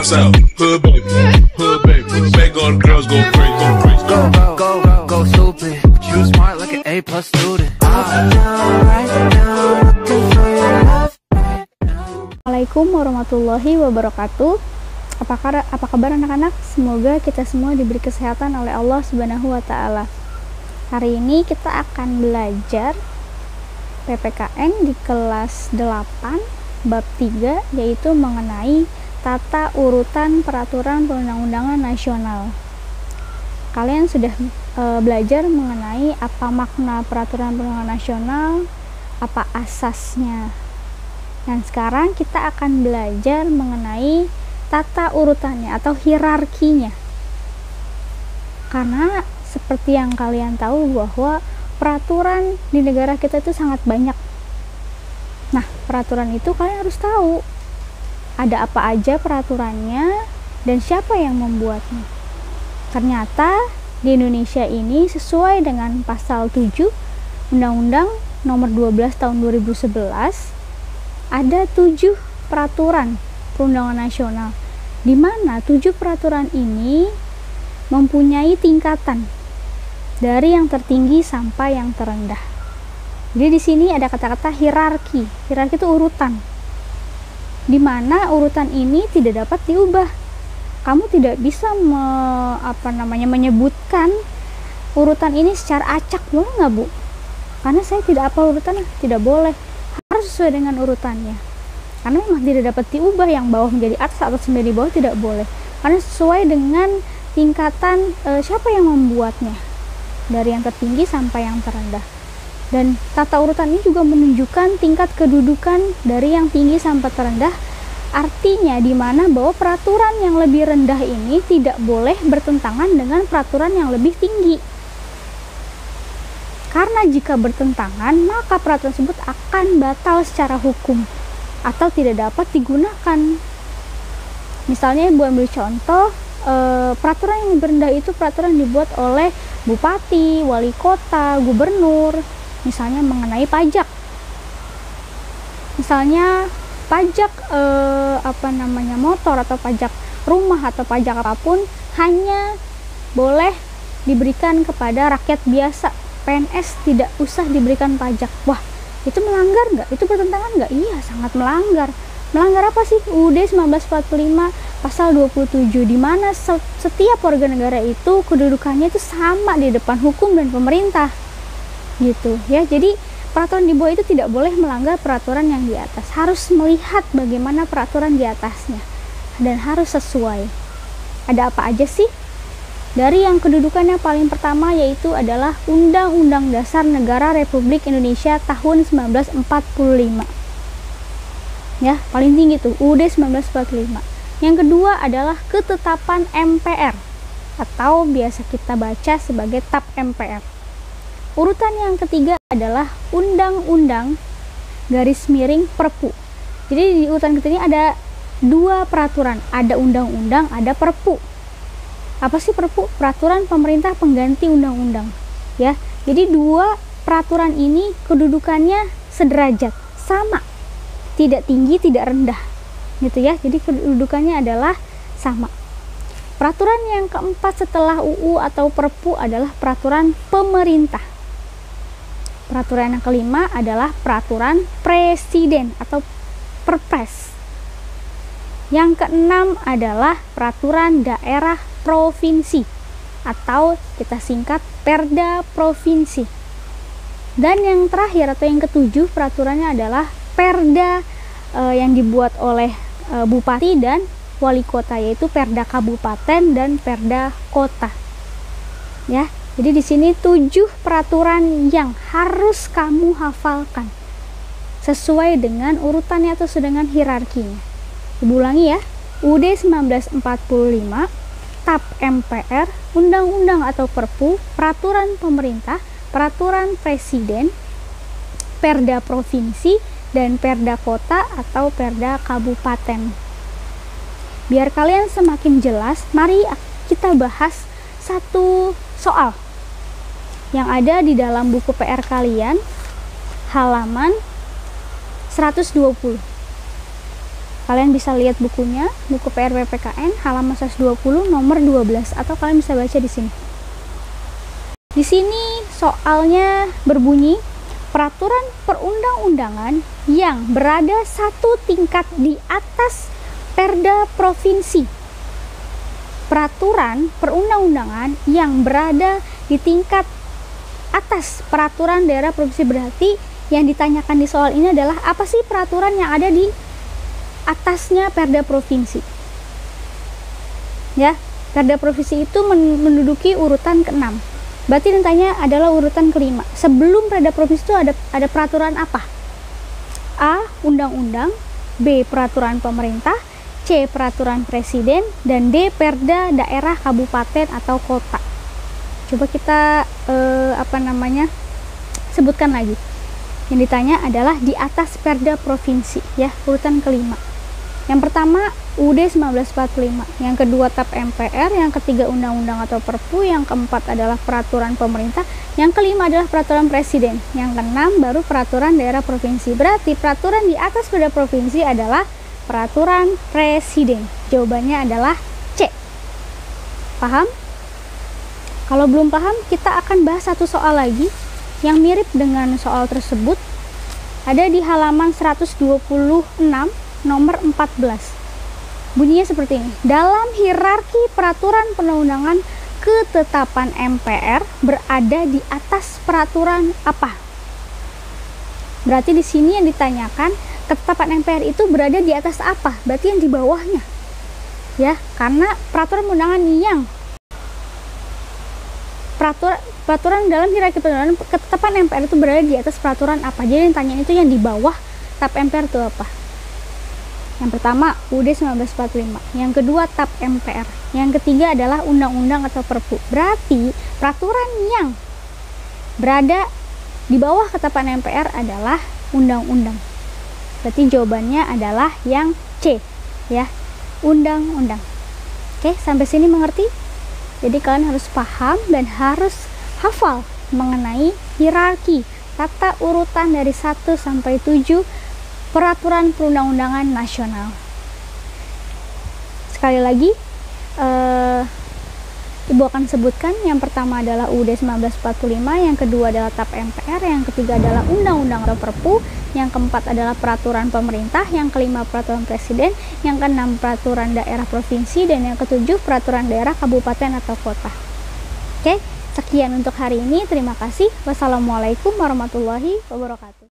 What's up? Hood baby, hood baby. Make all the girls go crazy, go crazy. Go stupid. You smart like an A+ student. Assalamualaikum warahmatullahi wabarakatuh. Apa kabar anak-anak? Semoga kita semua diberi kesehatan oleh Allah Subhanahu wa taala. Hari ini kita akan belajar PPKN di kelas 8 bab 3, yaitu mengenai tata urutan peraturan perundang-undangan nasional. Kalian sudah belajar mengenai apa makna peraturan perundang-undangan nasional, apa asasnya. Dan sekarang kita akan belajar mengenai tata urutannya atau hierarkinya. Karena seperti yang kalian tahu bahwa peraturan di negara kita itu sangat banyak. Nah, peraturan itu kalian harus tahu ada apa aja peraturannya dan siapa yang membuatnya. Ternyata di Indonesia ini sesuai dengan pasal 7 Undang-Undang Nomor 12 Tahun 2011 ada 7 peraturan perundangan nasional, di mana 7 peraturan ini mempunyai tingkatan dari yang tertinggi sampai yang terendah. Jadi di sini ada kata-kata hierarki. Hierarki itu urutan, di mana urutan ini tidak dapat diubah. Kamu tidak bisa menyebutkan urutan ini secara acak, boleh nggak Bu? Karena saya tidak apa urutannya, tidak boleh. Harus sesuai dengan urutannya. Karena memang tidak dapat diubah, yang bawah menjadi atas, atas menjadi bawah, tidak boleh. Karena sesuai dengan tingkatan siapa yang membuatnya, dari yang tertinggi sampai yang terendah. Dan tata urutan ini juga menunjukkan tingkat kedudukan dari yang tinggi sampai terendah. Artinya di mana bahwa peraturan yang lebih rendah ini tidak boleh bertentangan dengan peraturan yang lebih tinggi. Karena jika bertentangan, maka peraturan tersebut akan batal secara hukum atau tidak dapat digunakan. Misalnya Ibu ambil contoh, peraturan yang lebih rendah itu peraturan dibuat oleh bupati, wali kota, gubernur, misalnya mengenai pajak. Misalnya pajak motor atau pajak rumah atau pajak apapun hanya boleh diberikan kepada rakyat biasa. PNS tidak usah diberikan pajak. Wah, itu melanggar nggak? Itu bertentangan nggak? Iya, sangat melanggar. Melanggar apa sih? UUD 1945 pasal 27, di mana setiap warga negara itu kedudukannya itu sama di depan hukum dan pemerintah. Gitu ya. Jadi peraturan di bawah itu tidak boleh melanggar peraturan yang di atas. Harus melihat bagaimana peraturan di atasnya dan harus sesuai. Ada apa aja sih? Dari yang kedudukannya paling pertama yaitu adalah Undang-Undang Dasar Negara Republik Indonesia tahun 1945. Ya, paling tinggi tuh UUD 1945. Yang kedua adalah ketetapan MPR atau biasa kita baca sebagai TAP MPR. Urutan yang ketiga adalah Undang-Undang _Perpu. Jadi di urutan ketiga ada 2 peraturan, ada undang-undang, ada perpu. Apa sih perpu? Peraturan pemerintah pengganti undang-undang. Ya, jadi 2 peraturan ini kedudukannya sederajat, sama, tidak tinggi, tidak rendah, gitu ya. Jadi kedudukannya adalah sama. Peraturan yang keempat setelah UU atau perpu adalah peraturan pemerintah. Peraturan yang kelima adalah peraturan presiden atau perpres. Yang keenam adalah peraturan daerah provinsi atau kita singkat Perda provinsi. Dan yang terakhir atau yang ketujuh peraturannya adalah Perda yang dibuat oleh bupati dan wali kota, yaitu Perda kabupaten dan Perda kota. Ya, jadi di sini 7 peraturan yang harus kamu hafalkan sesuai dengan urutannya atau dengan hierarkinya. Ibu ulangi ya, UUD 1945, TAP MPR, undang-undang atau perpu, peraturan pemerintah, peraturan presiden, Perda provinsi, dan Perda kota atau Perda kabupaten. Biar kalian semakin jelas, mari kita bahas satu soal yang ada di dalam buku PR kalian, halaman 120. Kalian bisa lihat bukunya, buku PRPPKN halaman 120 nomor 12, atau kalian bisa baca di sini. Di sini soalnya berbunyi, peraturan perundang-undangan yang berada satu tingkat di atas Perda provinsi. Peraturan perundang-undangan yang berada di tingkat atas peraturan daerah provinsi, berarti yang ditanyakan di soal ini adalah apa sih peraturan yang ada di atasnya Perda provinsi. Ya, Perda provinsi itu menduduki urutan ke-6. Berarti ditanya adalah urutan ke-5. Sebelum Perda provinsi itu ada peraturan apa? A. Undang-undang, B. Peraturan pemerintah, C. Peraturan presiden, dan D. Perda daerah, kabupaten atau kota. Coba kita sebutkan lagi. Yang ditanya adalah di atas Perda provinsi, ya, urutan ke-5. Yang pertama UUD 1945, yang kedua TAP MPR, yang ketiga undang-undang atau Perpu, yang keempat adalah peraturan pemerintah, yang kelima adalah peraturan presiden, yang keenam baru peraturan daerah provinsi. Berarti peraturan di atas Perda provinsi adalah peraturan presiden. Jawabannya adalah C. Paham? Kalau belum paham, kita akan bahas satu soal lagi yang mirip dengan soal tersebut. Ada di halaman 126 nomor 14. Bunyinya seperti ini. Dalam hierarki peraturan perundang-undangan, ketetapan MPR berada di atas peraturan apa? Berarti di sini yang ditanyakan, ketetapan MPR itu berada di atas apa? Berarti yang di bawahnya. Ya, karena peraturan perundangan yang peraturan dalam hierarki perundangan, ketetapan MPR itu berada di atas peraturan apa? Jadi yang tanya itu yang di bawah TAP MPR itu apa? Yang pertama UUD 1945, yang kedua TAP MPR, yang ketiga adalah undang-undang atau Perpu. Berarti peraturan yang berada di bawah ketetapan MPR adalah undang-undang. Berarti jawabannya adalah yang C, ya, undang-undang. Oke, sampai sini mengerti? Jadi kalian harus paham dan harus hafal mengenai hierarki, tata urutan dari 1 sampai 7 peraturan perundang-undangan nasional. Sekali lagi, Ibu akan sebutkan. Yang pertama adalah UUD 1945, yang kedua adalah TAP MPR, yang ketiga adalah undang-undang atau Perpu, yang keempat adalah peraturan pemerintah, yang kelima peraturan presiden, yang keenam peraturan daerah provinsi, dan yang ketujuh peraturan daerah, kabupaten atau kota. Oke, sekian untuk hari ini. Terima kasih. Wassalamualaikum warahmatullahi wabarakatuh.